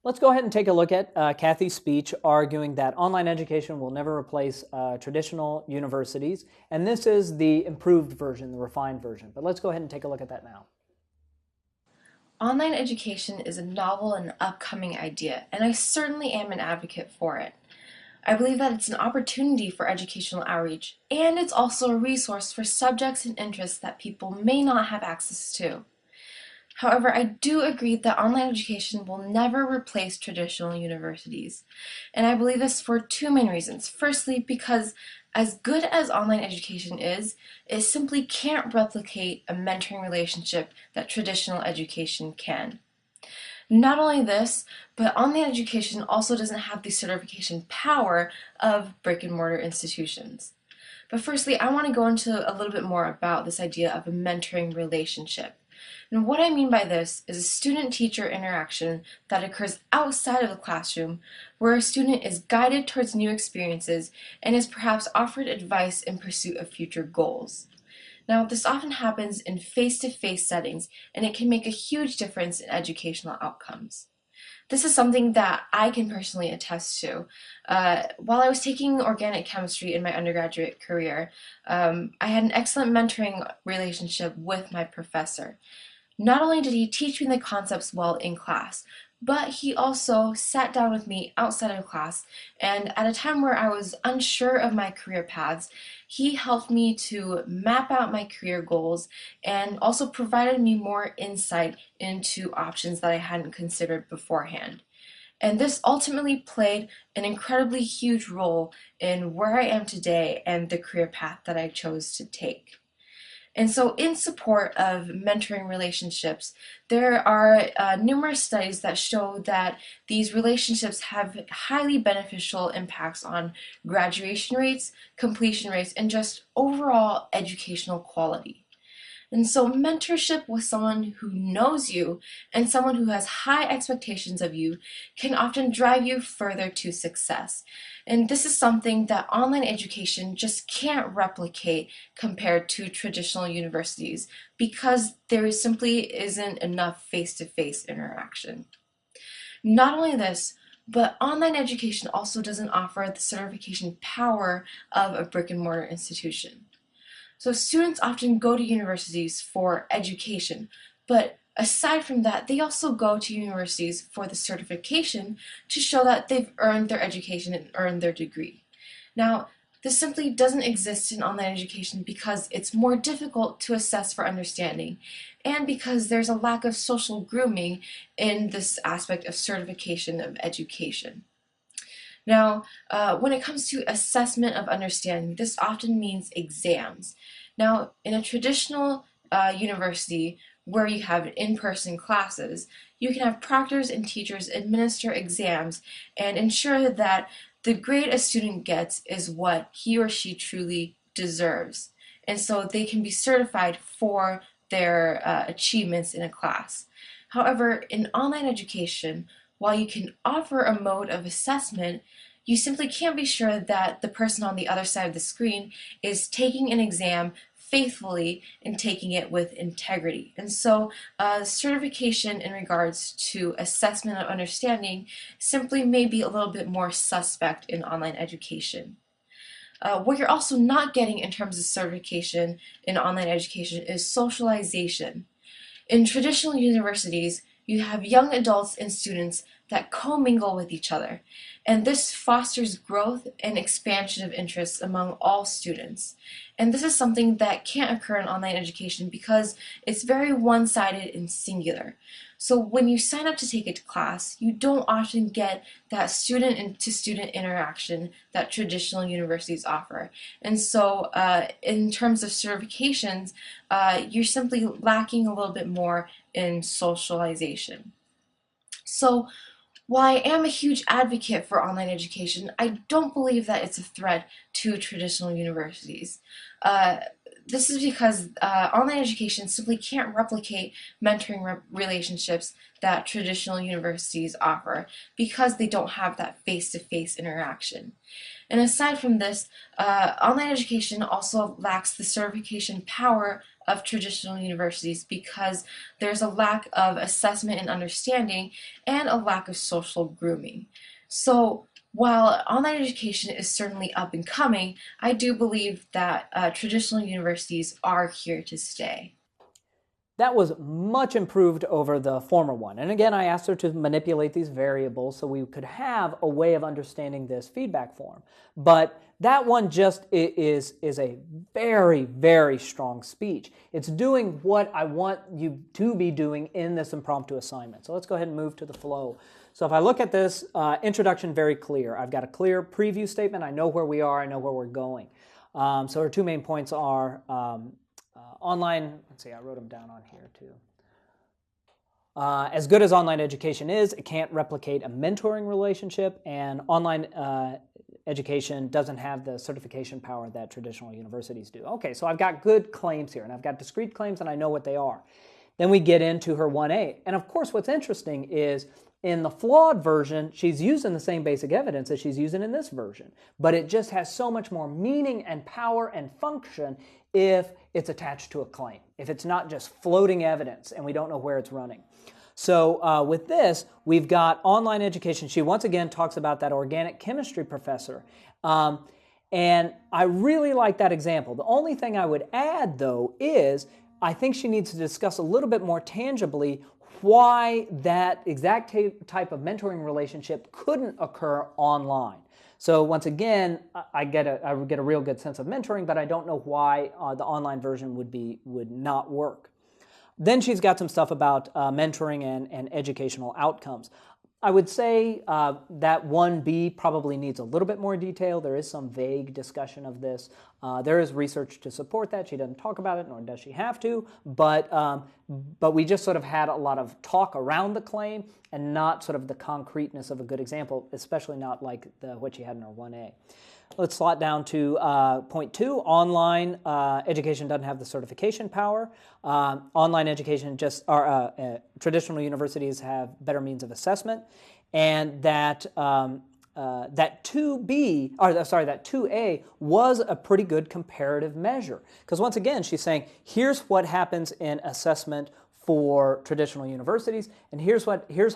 Let's go ahead and take a look at Kathie's speech arguing that online education will never replace traditional universities, and this is the improved version, the refined version. But let's go ahead and take a look at that now. Online education is a novel and upcoming idea, and I certainly am an advocate for it. I believe that it's an opportunity for educational outreach, and it's also a resource for subjects and interests that people may not have access to. However, I do agree that online education will never replace traditional universities. And I believe this for two main reasons. Firstly, because as good as online education is, it simply can't replicate a mentoring relationship that traditional education can. Not only this, but online education also doesn't have the certification power of brick and mortar institutions. But firstly, I want to go into a little bit more about this idea of a mentoring relationship. And what I mean by this is a student-teacher interaction that occurs outside of the classroom, where a student is guided towards new experiences and is perhaps offered advice in pursuit of future goals. Now, this often happens in face-to-face settings, and it can make a huge difference in educational outcomes. This is something that I can personally attest to. While I was taking organic chemistry in my undergraduate career, I had an excellent mentoring relationship with my professor. Not only did he teach me the concepts well in class, but he also sat down with me outside of class, and at a time where I was unsure of my career paths, he helped me to map out my career goals and also provided me more insight into options that I hadn't considered beforehand. And this ultimately played an incredibly huge role in where I am today and the career path that I chose to take. And so, in support of mentoring relationships, there are numerous studies that show that these relationships have highly beneficial impacts on graduation rates, completion rates, and just overall educational quality. And so, mentorship with someone who knows you and someone who has high expectations of you can often drive you further to success. And this is something that online education just can't replicate compared to traditional universities because there simply isn't enough face-to-face interaction. Not only this, but online education also doesn't offer the certification power of a brick and mortar institution. So students often go to universities for education, but aside from that, they also go to universities for the certification to show that they've earned their education and earned their degree. Now, this simply doesn't exist in online education because it's more difficult to assess for understanding, and because there's a lack of social grooming in this aspect of certification of education. Now, when it comes to assessment of understanding, this often means exams. Now, in a traditional university where you have in-person classes, you can have proctors and teachers administer exams and ensure that the grade a student gets is what he or she truly deserves. And so they can be certified for their achievements in a class. However, in online education, while you can offer a mode of assessment, you simply can't be sure that the person on the other side of the screen is taking an exam faithfully and taking it with integrity. And so certification in regards to assessment of understanding simply may be a little bit more suspect in online education. What you're also not getting in terms of certification in online education is socialization. In traditional universities, you have young adults and students that commingle with each other, and this fosters growth and expansion of interests among all students. And this is something that can't occur in online education because it's very one-sided and singular. So when you sign up to take a class, you don't often get that student-to-student interaction that traditional universities offer. And so in terms of certifications, you're simply lacking a little bit more in socialization. So while I am a huge advocate for online education, I don't believe that it's a threat to traditional universities. Uh, This is because online education simply can't replicate mentoring relationships that traditional universities offer because they don't have that face-to-face interaction. And aside from this, online education also lacks the certification power of traditional universities because there's a lack of assessment and understanding and a lack of social grooming. So while online education is certainly up and coming, I do believe that traditional universities are here to stay. That was much improved over the former one. And again, I asked her to manipulate these variables so we could have a way of understanding this feedback form. But that one just is a very, very strong speech. It's doing what I want you to be doing in this impromptu assignment. So let's go ahead and move to the flow. So if I look at this introduction, very clear. I've got a clear preview statement. I know where we are. I know where we're going. So our two main points are online, let's see, I wrote them down on here too. As good as online education is, it can't replicate a mentoring relationship, and online education doesn't have the certification power that traditional universities do. Okay, so I've got good claims here, and I've got discrete claims, and I know what they are. Then we get into her 1A. And of course, what's interesting is in the flawed version, she's using the same basic evidence as she's using in this version, but it just has so much more meaning and power and function if it's attached to a claim, if it's not just floating evidence and we don't know where it's running. So with this, we've got online education. She once again talks about that organic chemistry professor. And I really like that example. The only thing I would add, though, is I think she needs to discuss a little bit more tangibly why that exact type of mentoring relationship couldn't occur online. So once again, I get a real good sense of mentoring, but I don't know why the online version would not work. Then she's got some stuff about mentoring and educational outcomes. I would say that 1B probably needs a little bit more detail. There is some vague discussion of this. There is research to support that. She doesn't talk about it, nor does she have to, but we just sort of had a lot of talk around the claim and not sort of the concreteness of a good example, especially not like what she had in her 1A. Let's slot down to point 2. Online education doesn't have the certification power. Online education traditional universities have better means of assessment, and that 2A was a pretty good comparative measure. Because once again, she's saying, here's what happens in assessment for traditional universities, and here's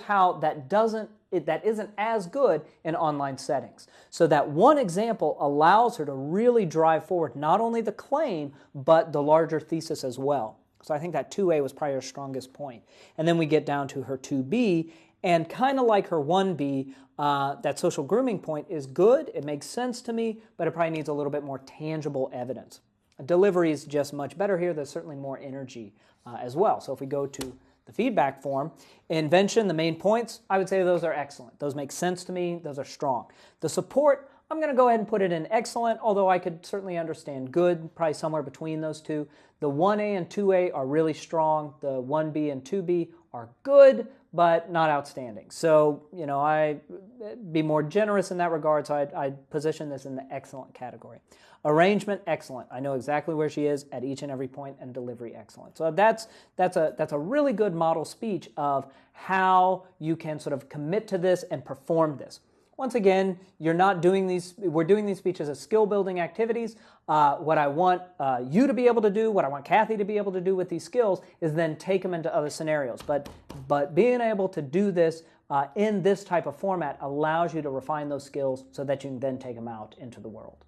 how that isn't as good in online settings. So that one example allows her to really drive forward not only the claim, but the larger thesis as well. So I think that 2A was probably her strongest point. And then we get down to her 2B, and kind of like her 1B, that social grooming point is good, it makes sense to me, but it probably needs a little bit more tangible evidence. Delivery is just much better here. There's certainly more energy as well. So if we go to the feedback form, invention, the main points, I would say those are excellent. Those make sense to me. Those are strong. The support, I'm going to go ahead and put it in excellent, although I could certainly understand good, probably somewhere between those two. The 1A and 2A are really strong. The 1B and 2B are good, but not outstanding. So, I'd be more generous in that regard, so I'd position this in the excellent category. Arrangement, excellent. I know exactly where she is at each and every point, and delivery, excellent. So that's a really good model speech of how you can sort of commit to this and perform this. Once again, we're doing these speeches as skill-building activities. What I want you to be able to do, what I want Kathie to be able to do with these skills is then take them into other scenarios. But being able to do this in this type of format allows you to refine those skills so that you can then take them out into the world.